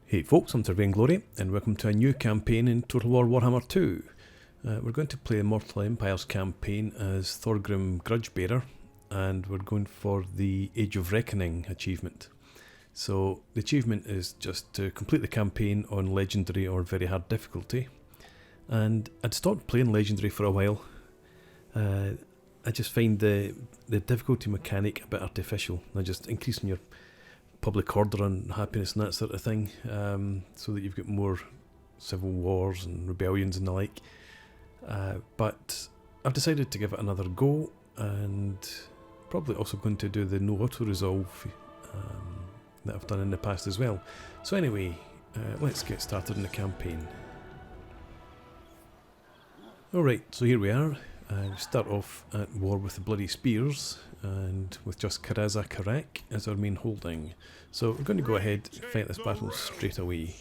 Hey folks, I'm Thorgrim Glory, and welcome to a new campaign in Total War Warhammer 2. We're going to play the Mortal Empires campaign as Thorgrim Grudgebearer, and we're going for the Age of Reckoning achievement. So the achievement is just to complete the campaign on Legendary or Very Hard difficulty. And I'd stopped playing Legendary for a while. I just find the difficulty mechanic a bit artificial. They're just increasing your public order and happiness and that sort of thing, so that you've got more civil wars and rebellions and the like. But I've decided to give it another go, and probably also going to do the no auto resolve that I've done in the past as well. So anyway, let's get started in the campaign. Alright, so here we are. We start off at war with the Bloody Spears, and with just Karaza Karak as our main holding. So we're going to go ahead and fight this battle straight away.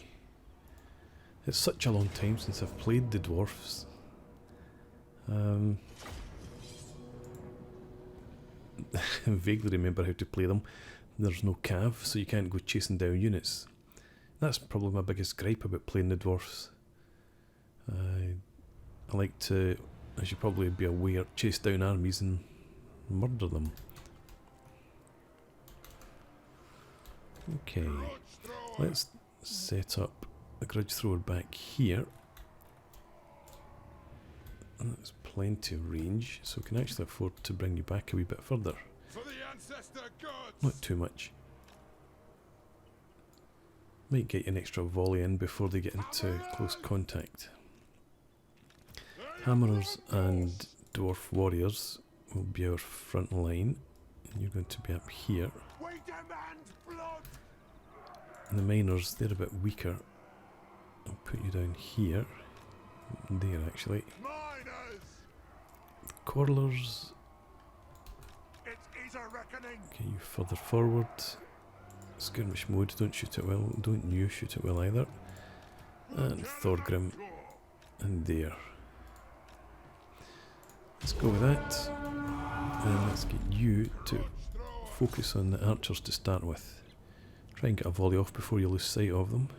It's such a long time since I've played the dwarfs. I vaguely remember how to play them. There's no cav, so you can't go chasing down units. That's probably my biggest gripe about playing the dwarfs. I like to, as you probably be aware, chase down armies and murder them. Okay, let's set up a grudge thrower back here. And that's plenty of range, so we can actually afford to bring you back a wee bit further. Not too much. Might get you an extra volley in before they get into close contact. Hammerers and dwarf warriors will be our front line, and you're going to be up here. And the miners, they're a bit weaker. I'll put you down here. There, actually. The quarrelers. Okay, you further forward. Skirmish mode, don't shoot it well. Don't you shoot it well either. And Thorgrim. And there. Let's go with that. And let's get you to focus on the archers to start with. Try and get a volley off before you lose sight of them.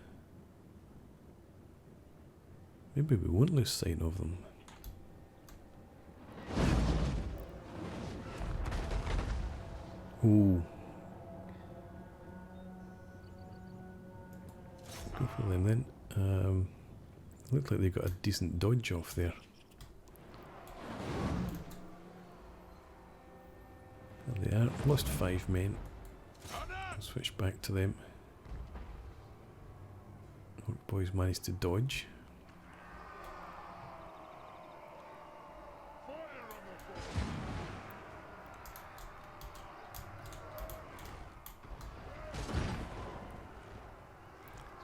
Maybe we won't lose sight of them. Ooh. Go for them then. Looked like they got a decent dodge off there. There they are. Lost 5 men. I'll switch back to them. Orc boys managed to dodge.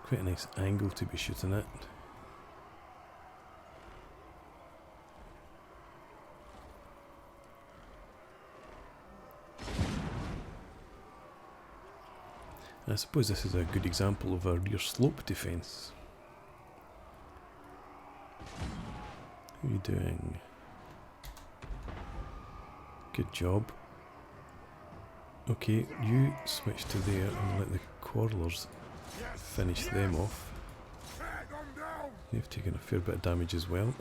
Quite a nice angle to be shooting at. I suppose this is a good example of a rear slope defence. How are you doing? Good job. Okay, you switch to there and let the quarrelers finish them off. They've taken a fair bit of damage as well.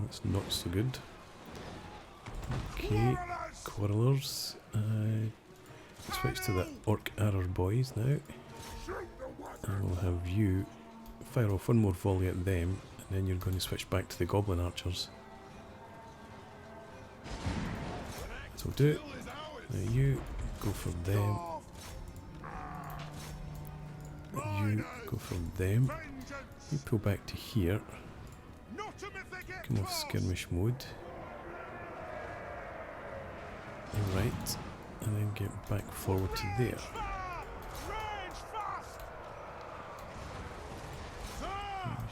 That's not so good. Okay, quarrelers. Switch to the orc arrow boys now. And we'll have you fire off one more volley at them, and then you're going to switch back to the goblin archers. So do it. Now you go for them. You go for them. You pull back to here. Come off skirmish mode. Alright, and then get back forward to there.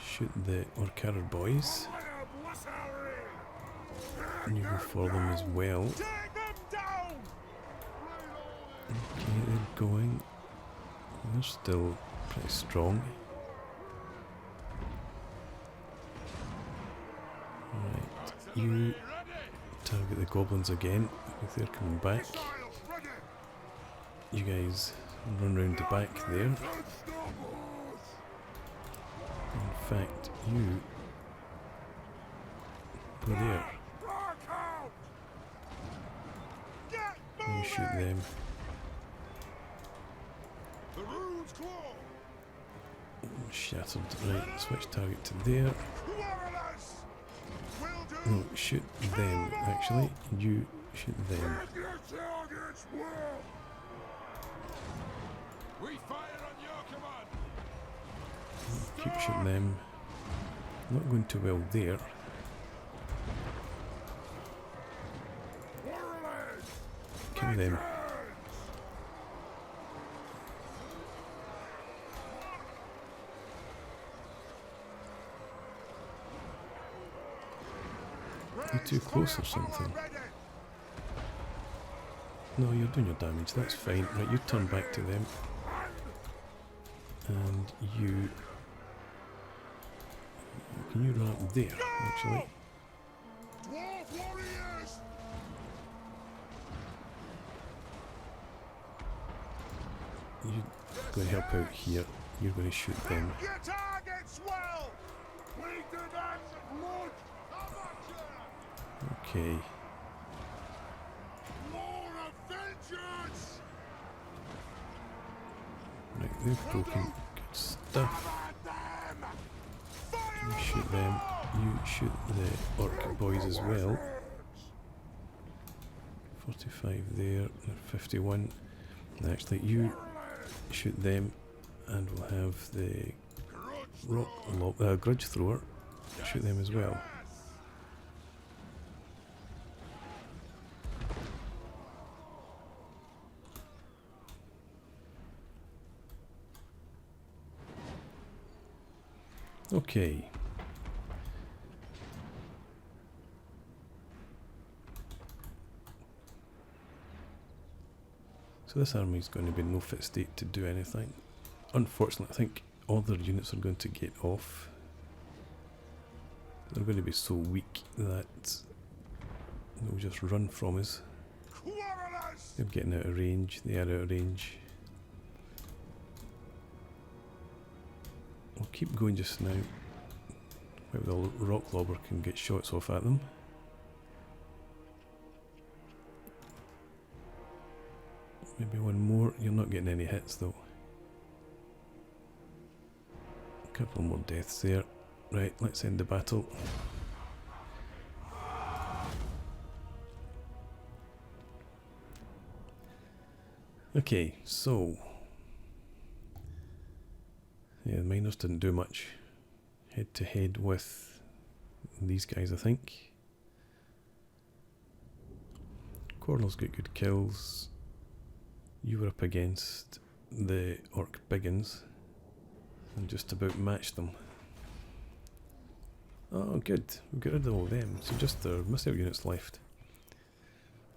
Shoot the Orcarer boys. And you go for them as well. Okay, they're going. They're still pretty strong. You target the goblins again if they're coming back. You guys run round the back there. In fact, you go there. You shoot them. Shattered. Right, switch target to there. No, shoot them actually. You shoot them. Keep shooting them. Not going too well there. Kill them. You're too close or something. No, you're doing your damage, that's fine. Right, you turn back to them. And you... Can you run up there, actually? You're going to help out here. You're going to shoot them. Okay. Right, they've broken. Good stuff. You shoot them. You shoot the orc boys as well. 45 there, 51. And actually, you shoot them, and we'll have the grudge thrower shoot them as well. Okay. So this army is going to be in no fit state to do anything. Unfortunately, I think all their units are going to get off. They're going to be so weak that they'll just run from us. They're getting out of range. They are out of range. We'll keep going just now. Maybe the rock lobber can get shots off at them. Maybe one more. You're not getting any hits though. A couple more deaths there. Right, let's end the battle. Okay, so yeah, the miners didn't do much. Head to head with these guys, I think. Cornell's got good kills. You were up against the orc biggins and just about matched them. Oh, good. We got rid of all of them. So just their missile units left.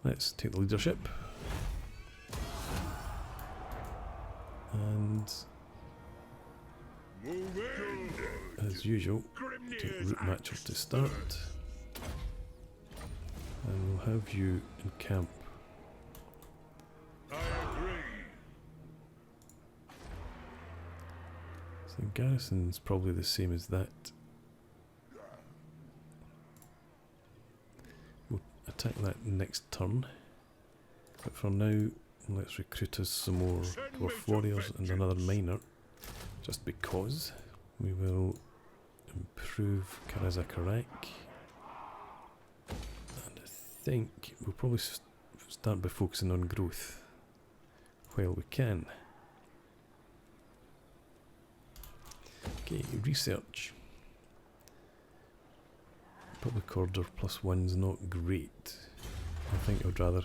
Let's take the leadership. And as usual, take route matchup to start. And we'll have you in camp. So the garrison's probably the same as that. We'll attack that next turn. But for now, let's recruit us some more dwarf warriors and another miner. Just because we will improve Karazakarak. And I think we'll probably start by focusing on growth while we can. Okay, research. Public order +1's not great. I think I'd rather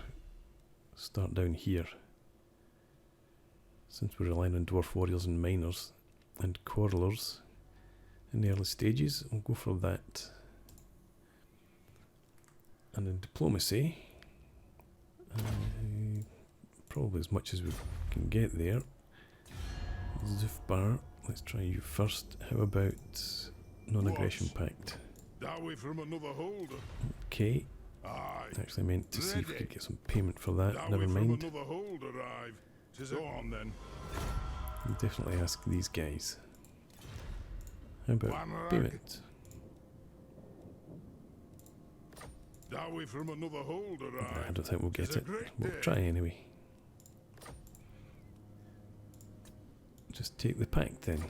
start down here. Since we're relying on dwarf warriors and miners and quarrelers in the early stages, we'll go for that. And in diplomacy, probably as much as we can get there. Zufbar, let's try you first. How about non-aggression pact? That way from another holder. Okay, Actually meant to see if we could get some payment for that. Never mind. We'll definitely ask these guys. How about payment? From another hold I don't think we'll get it. We'll try anyway. Just take the pack then.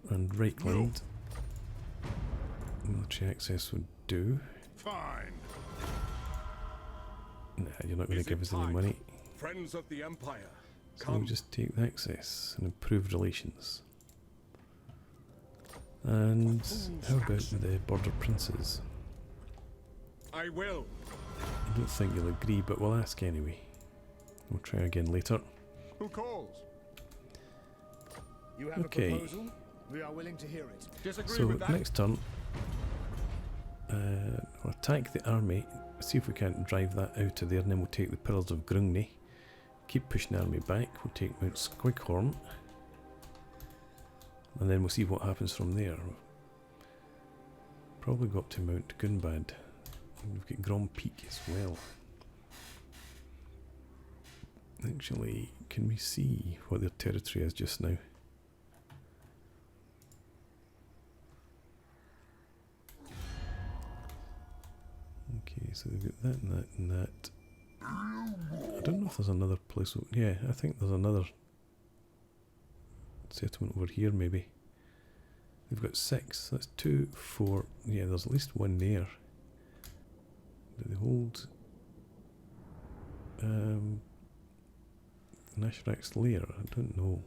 And Reichland. Military access would do. Fine. Nah, you're not going to give us any money. Friends of the Empire. So we'll just take the access and improve relations. And how about the border princes? I will. I don't think you'll agree, but we'll ask anyway. We'll try again later. Who calls? You have Okay. a proposal? We are willing to hear it. Disagree So with that? next turn, we'll attack the army, see if we can't drive that out of there, and then we'll take the Pillars of Grungni. Keep pushing the army back, we'll take Mount Squighorn, and then we'll see what happens from there. Probably go up to Mount Gunbad. We've got Grom Peak as well. Actually, can we see what their territory is just now? Okay, so they've got that and that and that. I don't know if there's another place. Yeah, I think there's another settlement over here maybe. They've got 6. That's 2, 4. Yeah, there's at least one there. Do they hold Nashrak's lair? I don't know.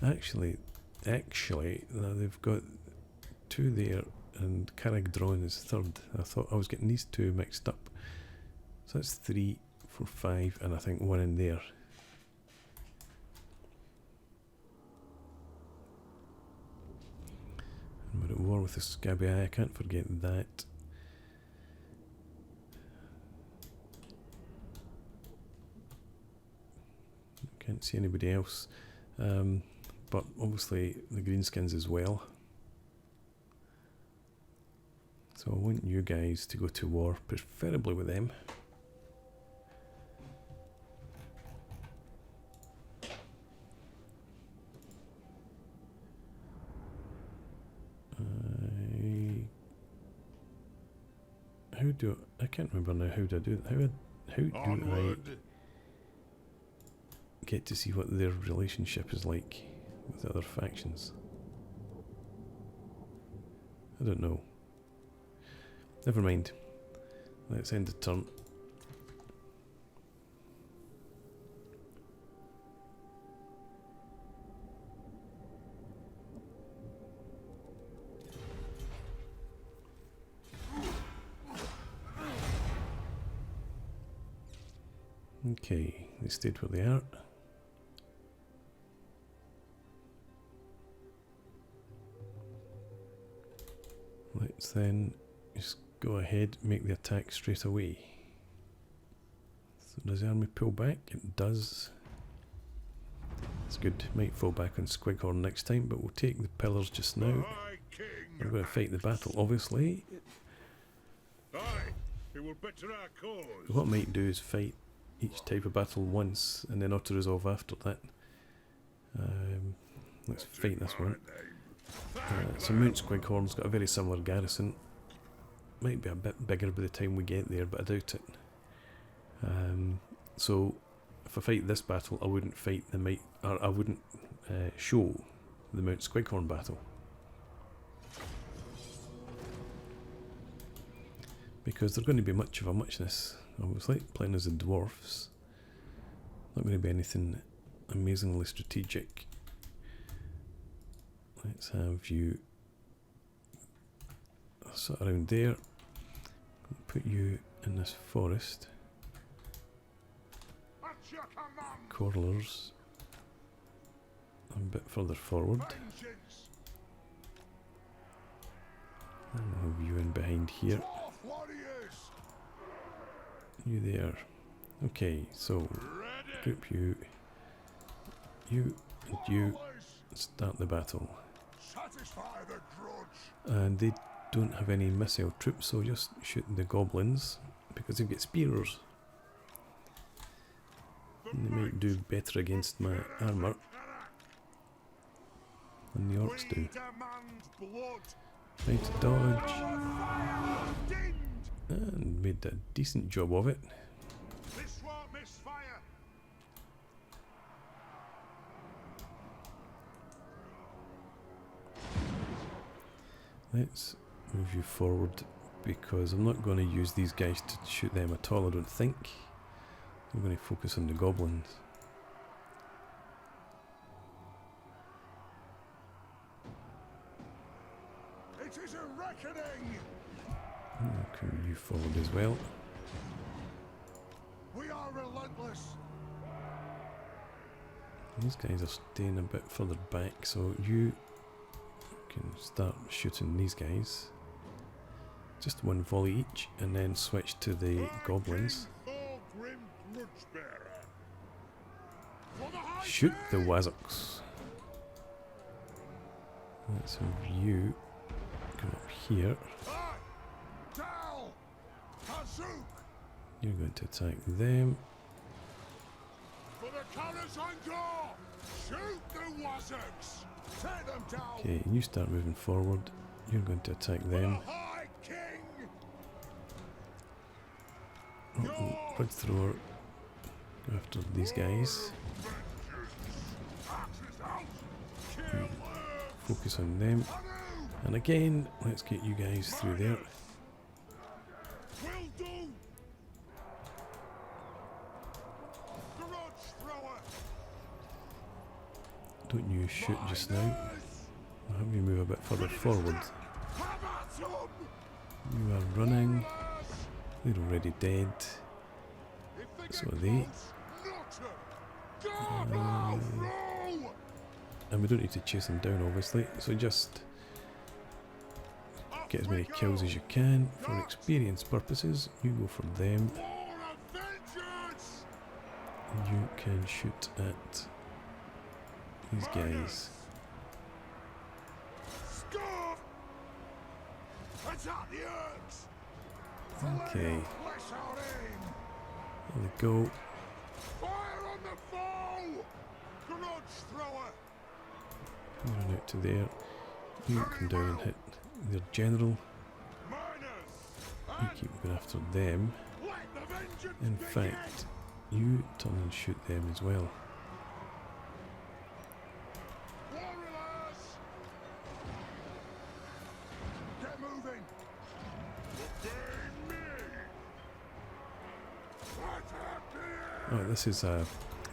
Actually, they've got 2 there, and Caragdron is 3rd. I thought I was getting these 2 mixed up. So that's 3, 4, 5, and I think 1 in there. And we're at war with the Scabby Eye, I can't forget that. Can't see anybody else. But obviously the greenskins as well. So I want you guys to go to war, preferably with them. I can't remember now how do I do that? How do I get to see what their relationship is like with other factions? I don't know. Never mind. Let's end the turn. Okay, they stayed where they are. Let's then just go ahead, make the attack straight away. So does the army pull back? It does. It's good. Might fall back on Squighorn next time, but we'll take the pillars just now. We're going to fight the battle, obviously. What I might do is fight each type of battle once and then auto-resolve after that. Let's fight this one. So Mount Squighorn's got a very similar garrison. Might be a bit bigger by the time we get there, but I doubt it. So if I fight this battle, I wouldn't fight I wouldn't show the Mount Squighorn battle, because they're going to be much of a muchness. Obviously, playing as the dwarfs, not going to be anything amazingly strategic. Let's have you sit around there. Put you in this forest. Corlers a bit further forward. And we'll have you in behind here. You there. Okay, so group you. You and you start the battle. Satisfy the grudge. And they don't have any missile troops, so just shoot the goblins because they've got spears. And they might do better against my armour than the orcs do. Try to dodge. And made a decent job of it. This won't miss fire. Let's move you forward because I'm not going to use these guys to shoot them at all, I don't think. I'm going to focus on the goblins. It is a reckoning. Okay, you forward as well. We are relentless. These guys are staying a bit further back, so you can start shooting these guys. Just one volley each, and then switch to the goblins. Thorgrim Grudgebearer. Shoot the Wazooks. Let's have you come up here. You're going to attack them. For the Coruscant! Shoot the Wazooks! Tear them down! Okay, and you start moving forward. You're going to attack them. The High King! Blood thrower. Go after these guys. Focus on them. And again, let's get you guys through there. Will do! Grudge thrower! Don't you shoot just now. I'll have you move a bit further forward. You are running. They're already dead. So are they. And we don't need to chase them down, obviously. So just get as many kills as you can. For experience purposes, you go for them. And you can shoot at these guys. Okay. There we go. Fire on the foe! Grudge thrower! You run out to there. You come down and hit their general. You keep going after them. In fact, you turn and shoot them as well. Get moving! Oh, this is a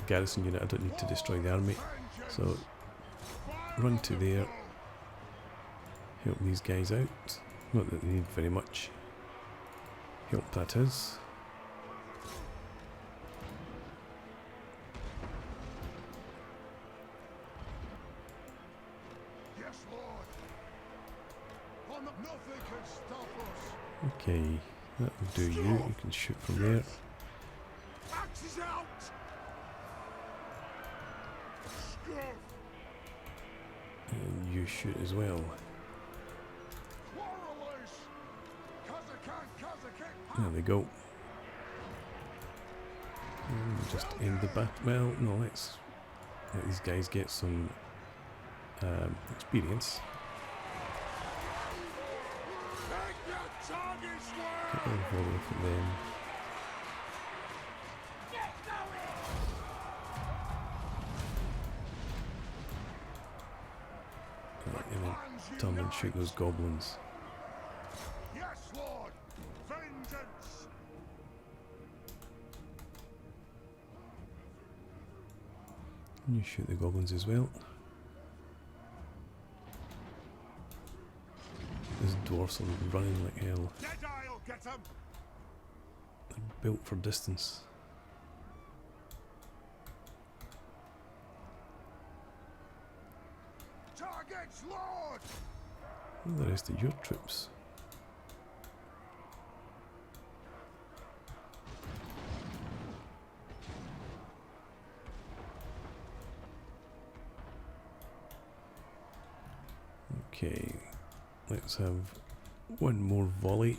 garrison unit. I don't need to destroy the army. So run to there. Help these guys out. Not that they need very much help, that is. Yes, Lord. Nothing can stop us. Okay, that will do you. You can shoot from there. Axes out. And you shoot as well. There we go. And just end the battle. Well, no, let's let these guys get some experience. Get all the volley from them. Right, and then turn and shoot those goblins. Yes, Lord. Vengeance. And you shoot the goblins as well. These dwarfs are running like hell. Deadeye'll get 'em. They're built for distance. Targets, Lord. Where are the rest of your troops? Okay, let's have one more volley.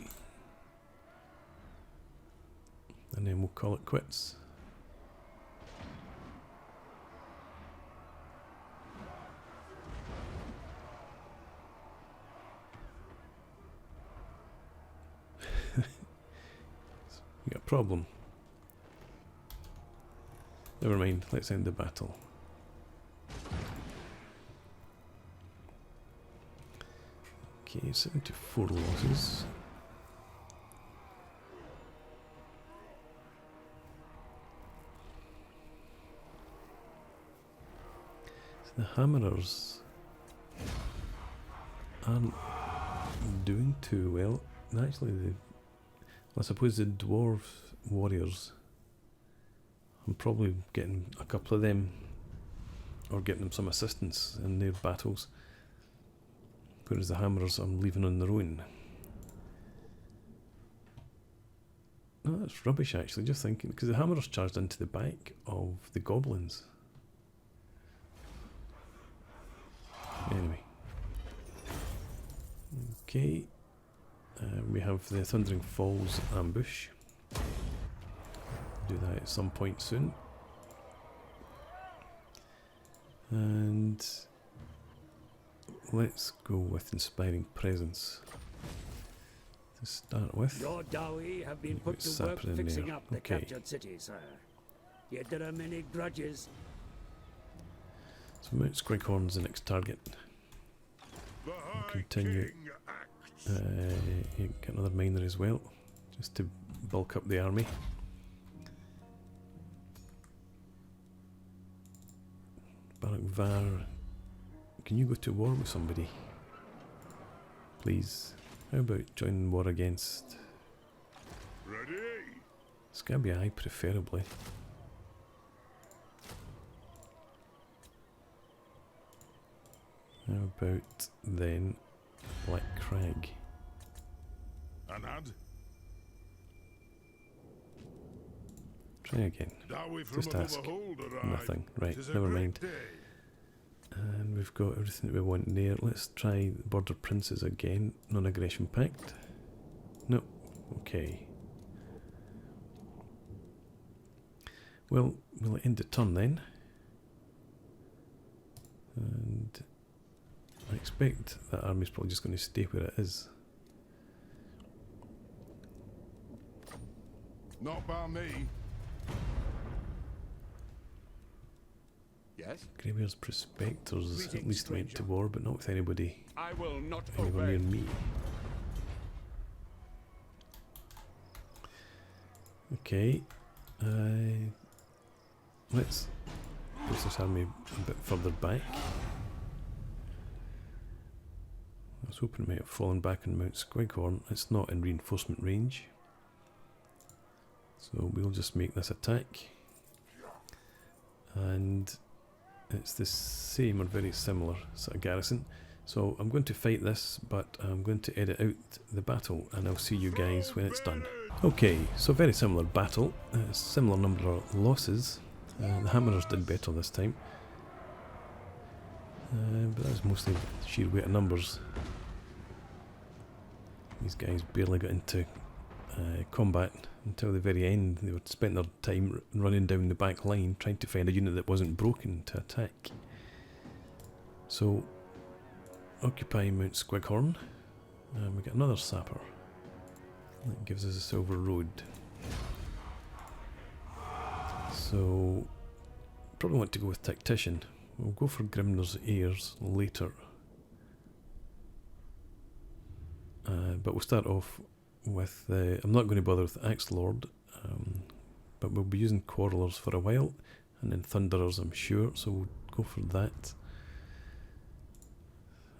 And then we'll call it quits. We got a problem. Never mind, let's end the battle. Okay, 74 losses. So the hammerers aren't doing too well. Actually, I suppose the dwarf warriors, I'm probably getting a couple of them, or getting them some assistance in their battles. Whereas the hammerers I'm leaving on their own. No, that's rubbish actually, just thinking, because the hammerers charged into the back of the goblins. Anyway. Okay. We have the Thundering Falls ambush. Do that at some point soon. And let's go with Inspiring Presence to start with. Your Dowie have been put to work fixing up the captured city, sir. Yet there are many grudges. So Mount Squighorn's the next target. The We'll High continue. King acts. Get another miner as well, just to bulk up the army. Barak Var, can you go to war with somebody? Please. How about joining war against Ready? Scabby Eye, preferably. How about then Black Crag? Anad? Try again. Dowie from Just above ask. the hold arrived. Nothing. Right, 'Tis a never great mind. day. And we've got everything that we want there. Let's try the Border Princes again. Non-aggression pact. Nope. Okay. Well, we'll end the turn then. And I expect that army's probably just going to stay where it is. Not by me. Yes? Greybeard's Prospectors at Greetings, least went to stranger. war, but not with anybody I will not anywhere near me. Okay. Let's push this army a bit further back. I was hoping it might have fallen back on Mount Squighorn. It's not in reinforcement range. So we'll just make this attack. And it's the same or very similar sort of garrison. So I'm going to fight this, but I'm going to edit out the battle and I'll see you guys when it's done. Okay, so very similar battle, similar number of losses. The hammerers did better this time. But that was mostly sheer weight of numbers. These guys barely got into combat until the very end. They would spend their time running down the back line trying to find a unit that wasn't broken to attack. So, occupy Mount Squighorn. We get another sapper. That gives us a silver road. So, probably want to go with Tactician. We'll go for Grimner's Heirs later. But we'll start off with, I'm not going to bother with Axe Lord, but we'll be using Quarrelers for a while, and then Thunderers I'm sure, so we'll go for that.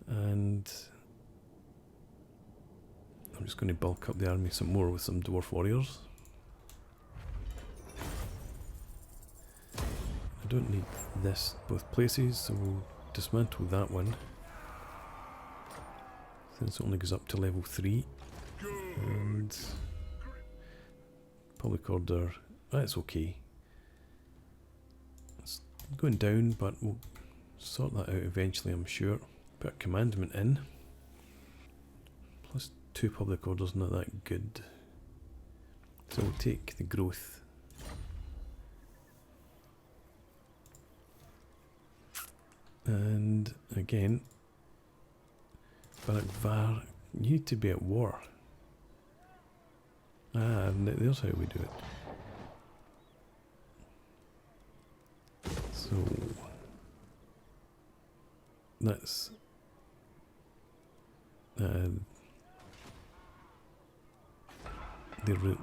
And I'm just going to bulk up the army some more with some Dwarf Warriors. I don't need this both places, so we'll dismantle that one. Since it only goes up to level 3. And public order, that's okay. It's going down, but we'll sort that out eventually, I'm sure. Put a commandment in. Plus 2 public orders, not that good. So we'll take the growth. And again, Var, you need to be at war. Ah, and there's how we do it. So that's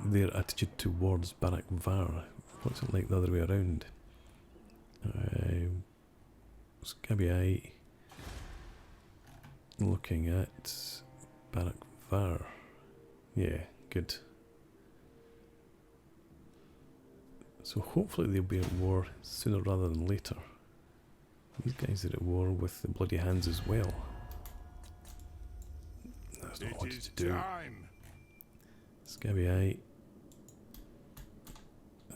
their attitude towards Barak Var. What's it like the other way around? Kaby looking at Barak Var. Yeah, good. So hopefully they'll be at war sooner rather than later. These guys are at war with the bloody hands as well. That's not what to do. Kaby.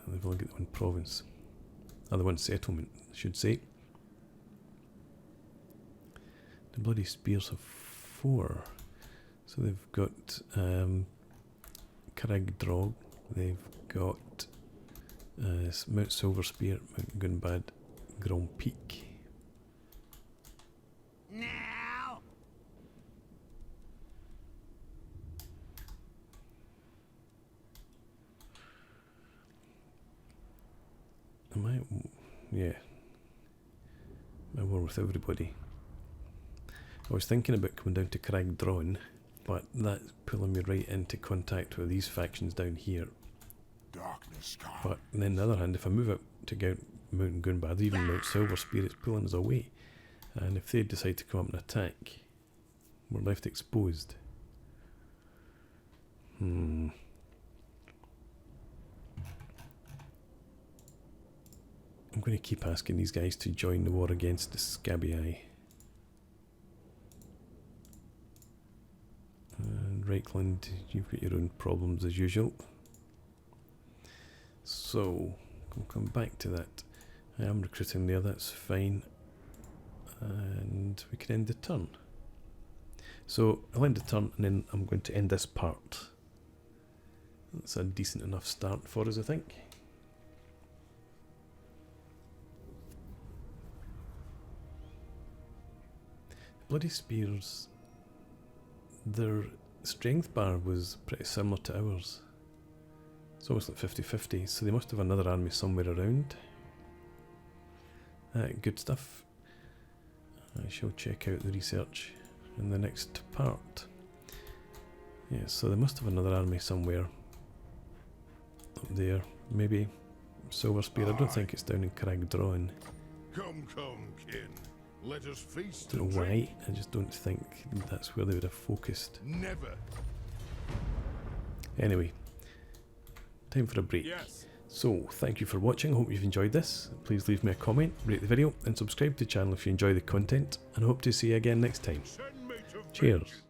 They've only got the one province. Oh, the one settlement, I should say. The bloody spears have 4. So they've got Carag Drog, they've got Mount Silver Spear, Mount Gunbad, Grand Peak. Now. Am I? Yeah. I war with everybody. I was thinking about coming down to Cragdron, but that's pulling me right into contact with these factions down here. Darkness comes. But then on the other hand, if I move up to Mount Gunbad, even Mount Silver Spear, it's pulling us away. And if they decide to come up and attack, we're left exposed. I'm going to keep asking these guys to join the war against the Kaby. And Reichland, you've got your own problems as usual. So, we'll come back to that. I am recruiting there, that's fine. And we can end the turn. So, I'll end the turn and then I'm going to end this part. That's a decent enough start for us, I think. Bloody spears, their strength bar was pretty similar to ours. It's almost like 50-50, so they must have another army somewhere around. Good stuff. I shall check out the research in the next part. Yeah, so they must have another army somewhere up there. Maybe Silver Spear. I don't think it's down in Cragdron. Come, kin. Let us feast. Don't know why. I just don't think that's where they would have focused. Never. Anyway, time for a break. Yes. So, thank you for watching. Hope you've enjoyed this. Please leave me a comment, rate the video, and subscribe to the channel if you enjoy the content. And I hope to see you again next time. Send me to Cheers.